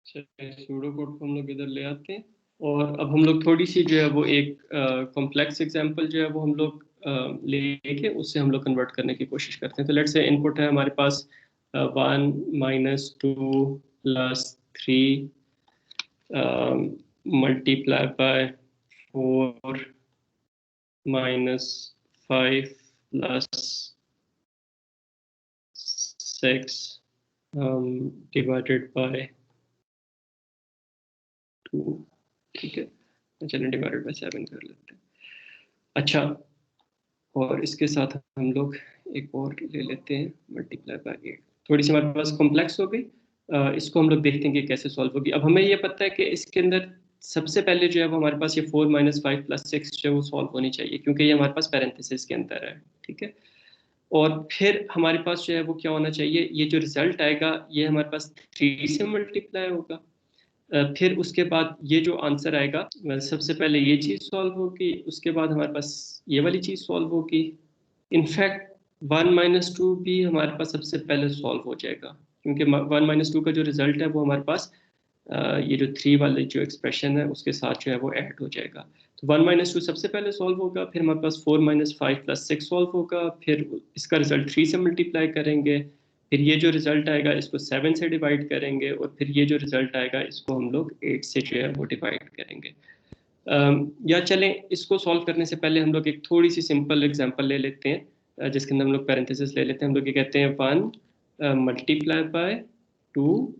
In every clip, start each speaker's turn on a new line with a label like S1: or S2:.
S1: Pseudo code को हम लोग इधर ले आते हैं और अब हम लोग थोड़ी सी जो है वो एक कॉम्प्लेक्स एग्जांपल जो है वो हम लोग लेके उससे हम लोग कन्वर्ट करने की कोशिश करते हैं। तो लेट्स से इनपुट है हमारे पास 1 - 2 + 3 मल्टीप्लाई बाय 4 - 5 + 6 डिवाइडेड बाय 2। ठीक है, चलिए डिवाइडेड बाय 7 कर लेते हैं। अच्छा, और इसके साथ हम लोग एक और ले लेते हैं मल्टीप्लाई बाय 8। थोड़ी सी हमारे पास कॉम्प्लेक्स हो गई। इसको हम लोग देखते हैं कि कैसे सॉल्व होगी। अब हमें ये पता है कि इसके अंदर सबसे पहले जो है वो हमारे पास ये 4 - 5 + 6 जो है वो सॉल्व होनी चाहिए, क्योंकि ये हमारे पास पैरेंथेसिस के अंदर है। ठीक है, और फिर हमारे पास जो है वो क्या होना चाहिए, ये जो रिजल्ट आएगा ये हमारे पास 3 से मल्टीप्लाई होगा। फिर उसके बाद ये जो आंसर आएगा, सबसे पहले ये चीज़ सॉल्व होगी, उसके बाद हमारे पास ये वाली चीज़ सॉल्व होगी। इनफैक्ट 1 - 2 भी हमारे पास सबसे पहले सॉल्व हो जाएगा, क्योंकि 1 - 2 का जो रिजल्ट है वो हमारे पास ये जो 3 वाले जो एक्सप्रेशन है उसके साथ जो है वो ऐड हो जाएगा। तो 1 - 2 सबसे पहले सॉल्व होगा, फिर हमारे पास 4 - 5 + 6 सॉल्व होगा, फिर इसका रिजल्ट 3 से मल्टीप्लाई करेंगे, फिर ये जो रिजल्ट आएगा इसको 7 से डिवाइड करेंगे, और फिर ये जो रिजल्ट आएगा इसको हम लोग 8 से जो है वो डिवाइड करेंगे। या चलें, इसको सॉल्व करने से पहले हम लोग एक थोड़ी सी सिंपल एग्जांपल ले लेते हैं, जिसके अंदर हम लोग पैरेंथेसिस ले लेते हैं। हम लोग ये कहते हैं 1 मल्टीप्लाई बाय 2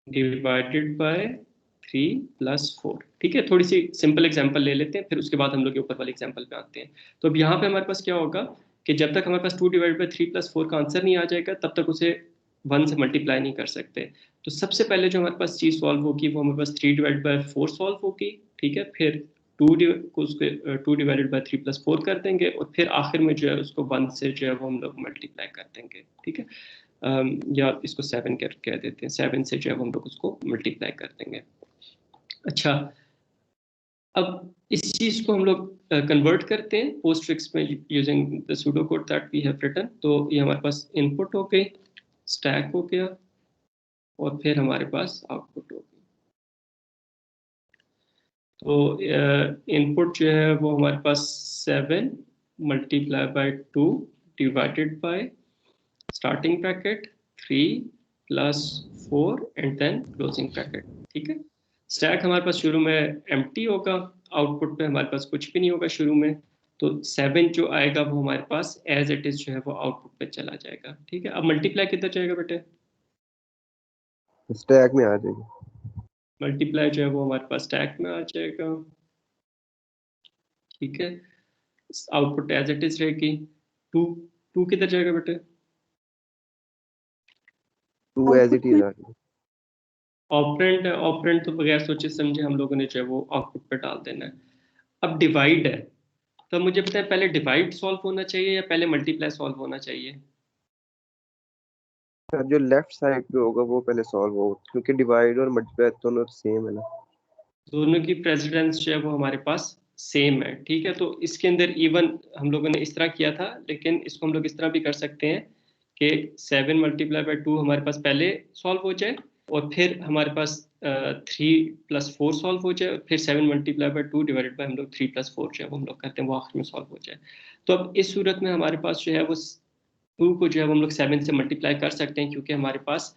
S1: डिवाइडेड बाय 3 + 4। ठीक है, थोड़ी सी सिंपल एग्जांपल ले लेते हैं, फिर उसके बाद हम लोग ऊपर वाले एग्जांपल पे आते हैं। तो अब यहाँ पे हमारे पास क्या होगा कि जब तक हमारे पास 2 डिवाइड बाय 3 + 4 का आंसर नहीं आ जाएगा तब तक उसे 1 से मल्टीप्लाई नहीं कर सकते। तो सबसे पहले जो हमारे पास चीज़ सॉल्व होगी वो हमारे पास 3 डिवाइड बाय 4 सॉल्व होगी। ठीक है, फिर 2 डिवाइडेड बाय 3 + 4 कर देंगे, और फिर आखिर में जो है उसको 1 से जो है वो हम लोग मल्टीप्लाई कर देंगे। ठीक है, या इसको 7 कह देते हैं, 7 से जो है हम लोग उसको मल्टीप्लाई कर देंगे। अच्छा, अब इस चीज़ को हम लोग कन्वर्ट करते हैं पोस्टफिक्स में using the pseudo code that we have written. तो ये हमारे पास इनपुट हो गई, स्टैक हो गया, और फिर हमारे पास आउटपुट हो गई। तो इनपुट जो है वो हमारे पास 7 multiply by 2 divided by starting bracket 3 + 4 and then closing bracket. ठीक है, स्टैक हमारे पास शुरू में एम्प्टी होगा, आउटपुट पे हमारे पास कुछ भी नहीं होगा शुरू में। तो 7 जो आएगा वो हमारे पास एज इट इज जो है वो आउटपुट पे चला जाएगा। ठीक है, अब मल्टीप्लाई किधर जाएगा बेटे?
S2: स्टैक में आ जाएगी।
S1: मल्टीप्लाई जो है वो हमारे पास स्टैक में आ जाएगा। ठीक है, आउटपुट एज इट इज रहेगी। 2 2 किधर जाएगा बेटे?
S2: 2 एज इट इज आ जाएगी।
S1: ऑपरेंड है, ऑपरेंड तो बगैर सोचे समझे हम लोगों ने जो है वो आउटपुट पे डाल देना है। अब डिवाइड है, तो मुझे पता है पहले डिवाइड सॉल्व होना चाहिए या पहले मल्टीप्लाई सॉल्व होना चाहिए?
S2: जो लेफ्ट साइड पे होगा वो पहले सॉल्व होगा, क्योंकि डिवाइड और मल्टीप्लाई दोनों सेम है ना।
S1: दोनों की प्रेसिडेंस जो है वो हमारे पास सेम है। ठीक है, तो इसके अंदर इवन हम लोगों ने इस तरह किया था, लेकिन इसको हम लोग इस तरह भी कर सकते हैं कि 7 मल्टीप्लाई बाय 2 हमारे पास पहले सॉल्व हो जाए, और फिर हमारे पास 3 + 4 सॉल्व हो जाए, और फिर 7 मल्टीप्लाई बाय 2 डिवाइडेड बाय हम लोग 3 + 4 जो है वो हम लोग करते हैं वो आखिर में सॉल्व हो जाए। तो अब इस सूरत में हमारे पास जो है वो 2 को जो है वो हम लोग 7 से मल्टीप्लाई कर सकते हैं, क्योंकि हमारे पास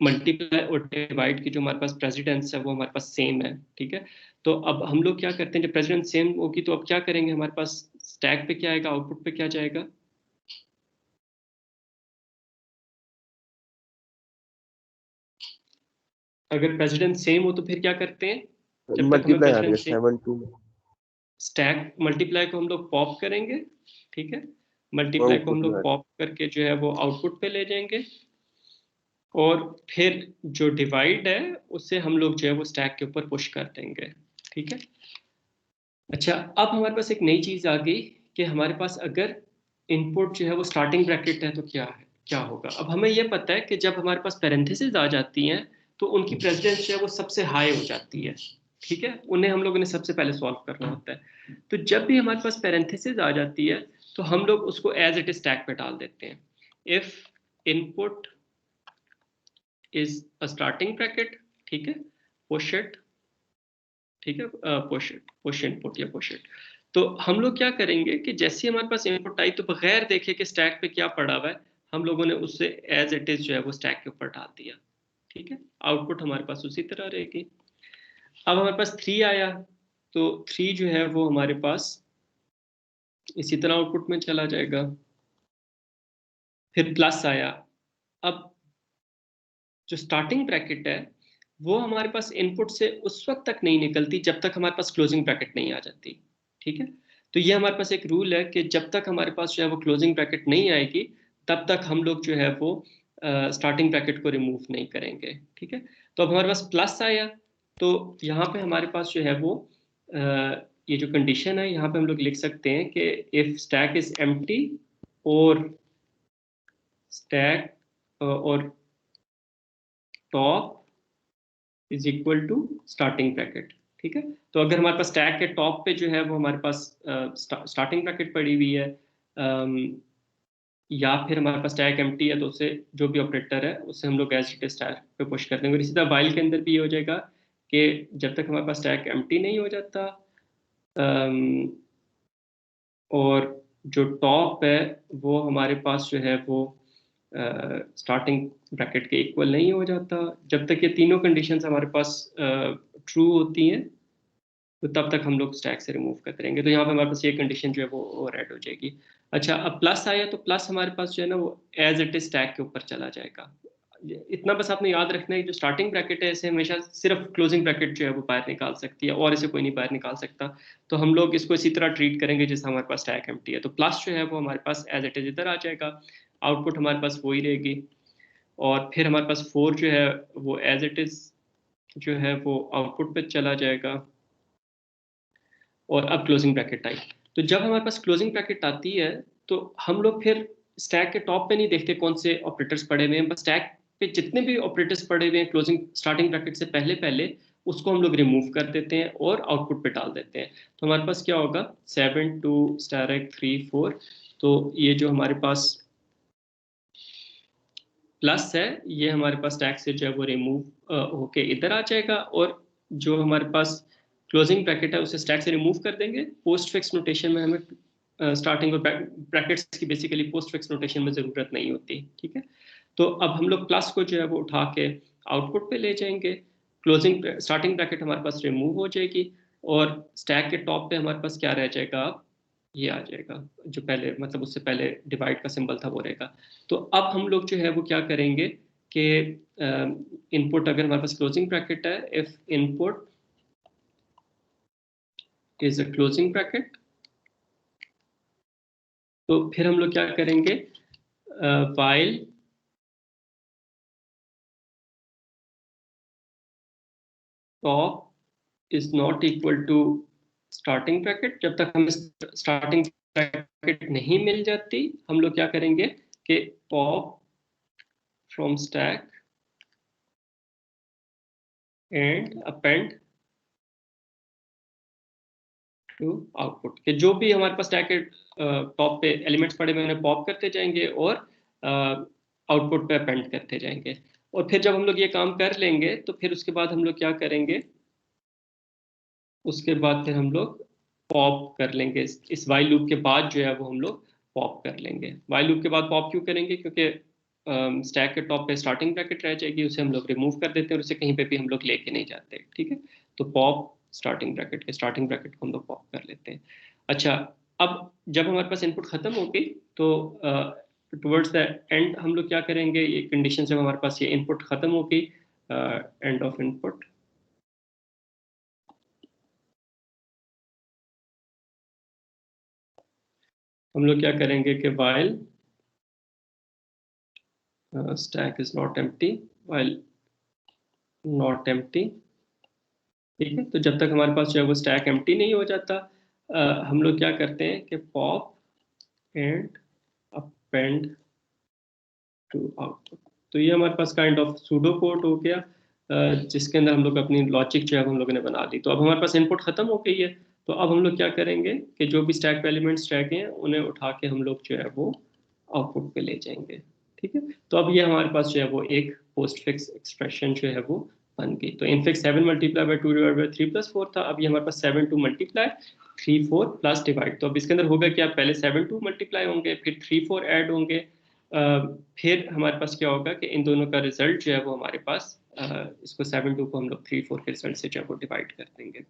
S1: मल्टीप्लाई और डिवाइड की जो हमारे पास प्रेसिडेंस है वो हमारे पास सेम है। ठीक है, तो अब हम लोग क्या करते हैं, जब प्रेसिडेंस सेम होगी तो अब क्या करेंगे, हमारे पास स्टैक पे क्या आएगा, आउटपुट पे क्या जाएगा? अगर प्रेसिडेंस सेम हो तो फिर क्या करते हैं, जब तक हमें
S2: मल्टीप्लाई आ
S1: प्रेसिडेंस
S2: जाएगा, 7 2
S1: स्टैक मल्टीप्लाई को हम लोग पॉप करेंगे। ठीक है, मल्टीप्लाई को हम
S2: आउटपुट में
S1: लोग
S2: आ
S1: पॉप करके जो है वो आउटपुट पे ले जाएंगे, और फिर जो डिवाइड है उससे हम लोग जो है वो स्टैक के ऊपर पुश कर देंगे। ठीक है, अच्छा, अब हमारे पास एक नई चीज़ आ गई कि हमारे पास अगर इनपुट जो है वो स्टार्टिंग ब्रैकेट है तो क्या है, क्या होगा। अब हमें यह पता है कि जब हमारे पास पैरेंथेसिस आ जाती हैं तो उनकी प्रेसिडेंस जो है वो सबसे हाई हो जाती है। ठीक है, उन्हें हम लोगों ने सबसे पहले सॉल्व करना होता है। तो जब भी हमारे पास पैरेंथेसिस आ जाती है तो हम लोग उसको एज इट इज स्टैक पे डाल देते हैं। If input is a starting bracket, ठीक है, पुश इट, ठीक है, पुश इनपुट या पुश इट। तो हम लोग क्या करेंगे कि जैसे ही हमारे पास इनपुट आई तो बगैर देखे कि स्टैक पे क्या पड़ा हुआ है, हम लोगों ने उससे एज इट इज जो है वो स्टैक के ऊपर डाल दिया, ठीक है। आउटपुट हमारे पास उसी तरह रहेगी। अब हमारे पास 3 आया, तो 3 जो है वो हमारे पास इसी तरह आउटपुट में चला जाएगा। फिर प्लस आया। अब जो स्टार्टिंग ब्रैकेट है वो हमारे पास इनपुट से उस वक्त तक नहीं निकलती जब तक हमारे पास क्लोजिंग ब्रैकेट नहीं आ जाती, ठीक है। तो ये हमारे पास एक रूल है कि जब तक हमारे पास जो है वो क्लोजिंग ब्रैकेट नहीं आएगी तब तक हम लोग जो है वो स्टार्टिंग ब्रैकेट को रिमूव नहीं करेंगे, ठीक है। तो अब हमारे पास प्लस आया, तो यहाँ पे हमारे पास जो है वो ये जो कंडीशन है यहाँ पे हम लोग लिख सकते हैं कि इफ स्टैक इज एम्प्टी और स्टैक और top is equal to starting bracket, ठीक है। तो अगर हमारे पास स्टैक के टॉप पे जो है वो हमारे पास स्टार्टिंग ब्रैकेट पड़ी हुई है, या फिर हमारे पास स्टैक एम्प्टी है, तो उसे जो भी ऑपरेटर है उससे हम लोग एज इट इज स्टैक पे पुश कर देंगे। और इसी तरह वाइल के अंदर भी ये हो जाएगा कि जब तक हमारे पास स्टैक एम्प्टी नहीं हो जाता और जो टॉप है वो हमारे पास जो है वो स्टार्टिंग ब्रैकेट के इक्वल नहीं हो जाता, जब तक ये तीनों कंडीशंस हमारे पास ट्रू होती हैं तो तब तक हम लोग स्टैक से रिमूव करते रहेंगे। तो यहाँ पे हमारे पास ये कंडीशन जो है वो ऐड हो जाएगी। अच्छा, अब प्लस आया तो प्लस हमारे पास जो है ना वो एज इट इज स्टैक के ऊपर चला जाएगा। इतना बस आपने याद रखना है, जो स्टार्टिंग ब्रैकेट है इसे हमेशा सिर्फ क्लोजिंग ब्रैकेट जो है वो बाहर निकाल सकती है और इसे कोई नहीं बाहर निकाल सकता। तो हम लोग इसको इसी तरह ट्रीट करेंगे जैसे हमारे पास स्टैक एम्प्टी है। तो प्लस जो है वो हमारे पास एज इट इज इधर आ जाएगा, आउटपुट हमारे पास वही रहेगी। और फिर हमारे पास 4 जो है वो एज इट इज जो है वो आउटपुट पे चला जाएगा। और अब क्लोजिंग ब्रैकेट आई, तो जब हमारे पास क्लोजिंग ब्रैकेट आती है तो हम लोग फिर स्टैक के टॉप पे नहीं देखते कौन से ऑपरेटर्स पड़े हुए हैं, बस स्टैक पे जितने भी ऑपरेटर्स पड़े हुए हैं क्लोजिंग स्टार्टिंग ब्रैकेट से पहले पहले उसको हम लोग रिमूव कर देते हैं और आउटपुट पे डाल देते हैं। तो हमारे पास क्या होगा, 7 2 स्टार 3 4। तो ये जो हमारे पास प्लस है ये हमारे पास स्टैक से जो है वो रिमूव होके इधर आ जाएगा, और जो हमारे पास क्लोजिंग ब्रैकेट है उसे स्टैक से रिमूव कर देंगे। पोस्ट फिक्स नोटेशन में हमें स्टार्टिंग और ब्रैकेट्स की बेसिकली पोस्ट फिक्स नोटेशन में ज़रूरत नहीं होती, ठीक है। तो अब हम लोग प्लस को जो है वो उठा के आउटपुट पे ले जाएंगे, क्लोजिंग स्टार्टिंग ब्रैकेट हमारे पास रिमूव हो जाएगी और स्टैक के टॉप पे हमारे पास क्या रह जाएगा, ये आ जाएगा जो पहले मतलब उससे पहले डिवाइड का सिंबल था वो रहेगा। तो अब हम लोग जो है वो क्या करेंगे कि इनपुट अगर हमारे पास क्लोजिंग ब्रैकेट है, if input is a closing bracket, तो फिर हम लोग क्या करेंगे, while top is not equal to starting bracket, जब तक हमें स्टार्टिंग ब्रैकेट नहीं मिल जाती हम लोग क्या करेंगे कि pop from stack and append to output, कि जो भी हमारे पास स्टैक के टॉप पे एलिमेंट्स पड़े हुए उन्हें पॉप करते जाएंगे और आउटपुट पे अपेंड करते जाएंगे। और फिर जब हम लोग ये काम कर लेंगे तो फिर उसके बाद हम लोग क्या करेंगे, उसके बाद फिर हम लोग पॉप कर लेंगे, इस वाइल लूप के बाद जो है वो हम लोग पॉप कर लेंगे। वाइल लूप के बाद पॉप क्यों करेंगे, क्योंकि स्टैक के टॉप पे स्टार्टिंग ब्रैकेट रह जाएगी, उसे हम लोग रिमूव कर देते हैं और उसे कहीं पे भी हम लोग लेके नहीं जाते, ठीक है। तो पॉप स्टार्टिंग ब्रैकेट के स्टार्टिंग ब्रैकेट को हम लोग पॉप कर लेते हैं। अच्छा, अब जब हमारे पास इनपुट खत्म हो गई तो टुवर्ड्स द एंड हम लोग क्या करेंगे, ये कंडीशन जब हमारे पास ये इनपुट खत्म हो गई, एंड ऑफ इनपुट, हम लोग क्या करेंगे कि while stack is not empty, while not empty, ठीक है। तो जब तक हमारे पास जो है वो स्टैक एम्प्टी नहीं हो जाता हम लोग क्या करते हैं कि pop and append to output. तो ये हमारे पास काइंड ऑफ सूडो कोड हो गया, जिसके अंदर हम लोग अपनी लॉजिक जो है हम लोगों ने बना ली। तो अब हमारे पास इनपुट खत्म हो गई है, तो अब हम लोग क्या करेंगे कि जो भी स्टैक पे एलिमेंट्स रह गए हैं उन्हें उठा के हम लोग जो है वो आउटपुट पे ले जाएंगे, ठीक है। तो अब ये हमारे पास जो है वो एक पोस्ट फिक्स एक्सप्रेशन जो है वो बन गई। तो infix 7 multiply by 2 divide by 3+4 था, अब ये हमारे पास 7 2 मल्टीप्लाई 3 4 प्लस डिवाइड। तो अब इसके अंदर होगा क्या, पहले 7 2 मल्टीप्लाई होंगे, फिर 3 4 ऐड होंगे, फिर हमारे पास क्या होगा कि इन दोनों का रिजल्ट जो है वो हमारे पास इसको 7 2 को हम लोग 3 4 के रिजल्ट से जो है वो डिवाइड कर देंगे।